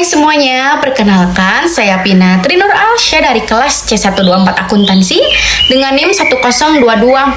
Hai semuanya, perkenalkan saya Pina Trinur Alsya dari kelas C124 Akuntansi dengan NIM 102240025.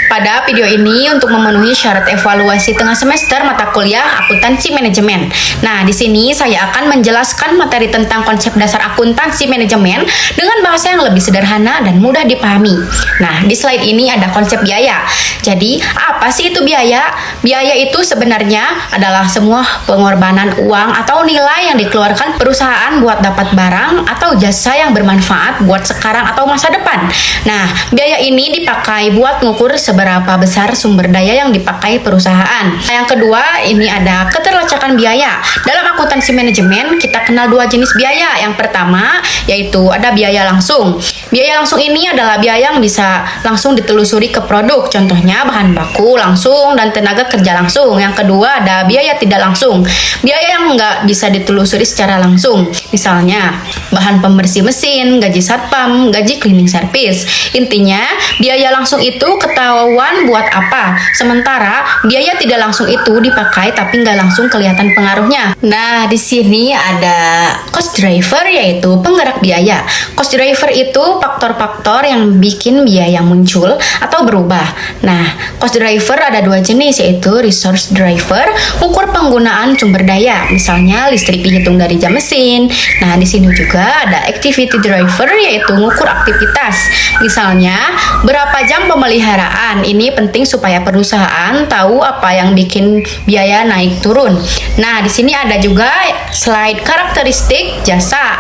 Pada video ini untuk memenuhi syarat evaluasi tengah semester mata kuliah Akuntansi Manajemen. Nah, di sini saya akan menjelaskan materi tentang konsep dasar akuntansi manajemen dengan bahasa yang lebih sederhana dan mudah dipahami. Nah, di slide ini ada konsep biaya. Jadi, apa sih itu biaya? Biaya itu sebenarnya adalah semua pengorbanan uang atau nilai yang dikeluarkan perusahaan buat dapat barang atau jasa yang bermanfaat buat sekarang atau masa depan. Nah, biaya ini dipakai buat ngukur seberapa besar sumber daya yang dipakai perusahaan. Nah, yang kedua, ini ada keterlacakan biaya. Dalam akuntansi manajemen, kita kenal dua jenis biaya. Yang pertama, yaitu ada biaya langsung. Biaya langsung ini adalah biaya yang bisa langsung ditelusuri ke produk. Contohnya, bahan baku langsung dan tenaga kerja langsung. Yang kedua, ada biaya tidak langsung. Biaya yang nggak bisa ditelusuri secara langsung. Misalnya, bahan pembersih mesin, gaji satpam, gaji cleaning service. Intinya, biaya langsung itu ketahuan buat apa. Sementara, biaya tidak langsung itu dipakai tapi nggak langsung kelihatan pengaruhnya. Nah, di sini ada cost driver, yaitu penggerak biaya. Cost driver itu faktor-faktor yang bikin biaya muncul atau berubah. Nah, cost driver ada dua jenis, yaitu resource driver, ukur penggunaan sumber daya. Misalnya listrik dihitung dari jam mesin. Nah, di sini juga ada activity driver, yaitu mengukur aktivitas. Misalnya, berapa jam pemeliharaan. Ini penting supaya perusahaan tahu apa yang bikin biaya naik turun. Nah, di sini ada juga slide karakteristik jasa.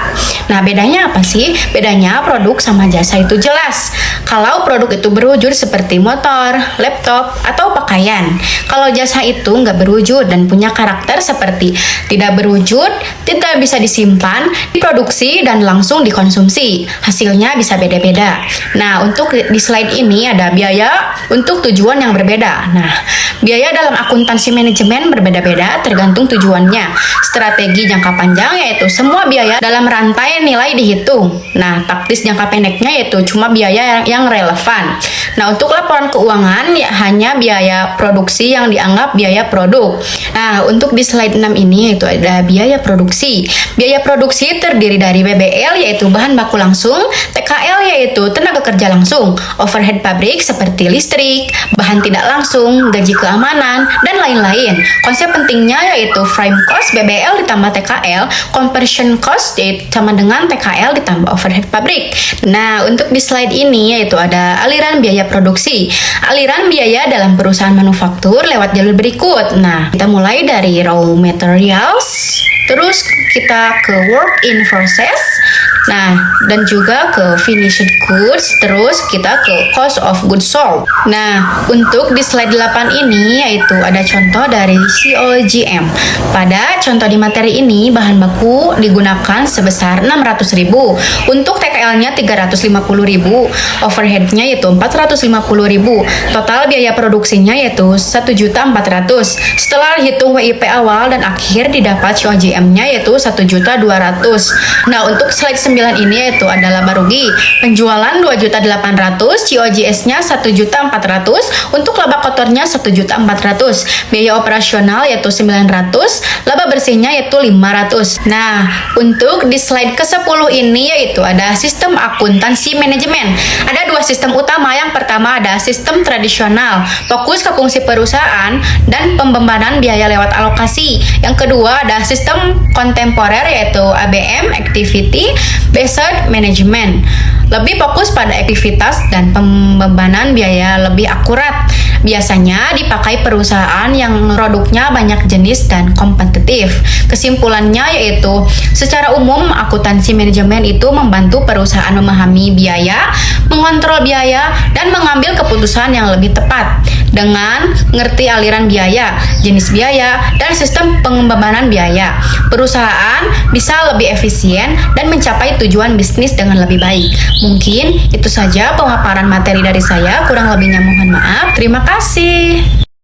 Nah, bedanya apa sih? Bedanya produk sama jasa itu jelas. Kalau produk itu berwujud seperti motor, laptop, atau pakaian. Kalau jasa itu nggak berwujud dan punya karakter seperti tidak berwujud, tidak bisa disimpan, diproduksi, dan langsung dikonsumsi. Hasilnya bisa beda-beda. Nah, untuk di slide ini ada biaya untuk tujuan yang berbeda. Nah, biaya dalam akuntansi manajemen berbeda-beda tergantung tujuannya. Strategi jangka panjang yaitu semua biaya dalam rantai nilai dihitung. Nah, taktis jangka pendeknya yaitu cuma biaya yang relevan. Nah, untuk laporan keuangan ya hanya biaya produksi yang dianggap biaya produk. Nah, untuk di slide 6 ini yaitu ada biaya produksi. Biaya produksi terdiri dari BBL yaitu bahan baku langsung, TKL yaitu tenaga kerja langsung, overhead pabrik seperti listrik, bahan tidak langsung, gaji keamanan, dan lain-lain. Konsep pentingnya yaitu frame cost BBL ditambah TKL, conversion cost yaitu sama dengan TKL ditambah overhead pabrik. Nah, untuk di slide ini yaitu ada aliran biaya produksi. Aliran biaya dalam perusahaan manufaktur lewat jalur berikut. Nah, kita mulai dari raw materials, terus kita ke work in process, nah, dan juga ke finished goods, terus kita ke cost of goods sold. Nah, untuk di slide 8 ini yaitu ada contoh dari COGM. Pada contoh di materi ini, bahan baku digunakan sebesar 600.000. Untuk TKL-nya 350.000, overhead-nya yaitu 450.000. Total biaya produksinya yaitu 1.400.000. Setelah hitung WIP awal dan akhir didapat COGM-nya yaitu 1.200.000. Nah, untuk slide 9 ini yaitu ada laba rugi. Penjualan 2.800.000, COGS-nya 1.400.000, untuk laba kotornya 1.400.000. Biaya operasional yaitu 900, laba bersihnya yaitu 500. Nah, untuk di slide ke-10 ini yaitu ada sistem akuntansi manajemen. Ada dua sistem utama. Yang pertama ada sistem tradisional, fokus ke fungsi perusahaan dan pembebanan biaya lewat alokasi. Yang kedua ada sistem kontemporer yaitu ABM, Activity Based Management, lebih fokus pada aktivitas dan pembebanan biaya lebih akurat. Biasanya dipakai perusahaan yang produknya banyak jenis dan kompetitif. Kesimpulannya yaitu secara umum akuntansi manajemen itu membantu perusahaan memahami biaya, mengontrol biaya, dan mengambil keputusan yang lebih tepat. Dengan ngerti aliran biaya, jenis biaya, dan sistem pengembangan biaya, perusahaan bisa lebih efisien dan mencapai tujuan bisnis dengan lebih baik. Mungkin itu saja pemaparan materi dari saya, kurang lebihnya mohon maaf. Terima kasih.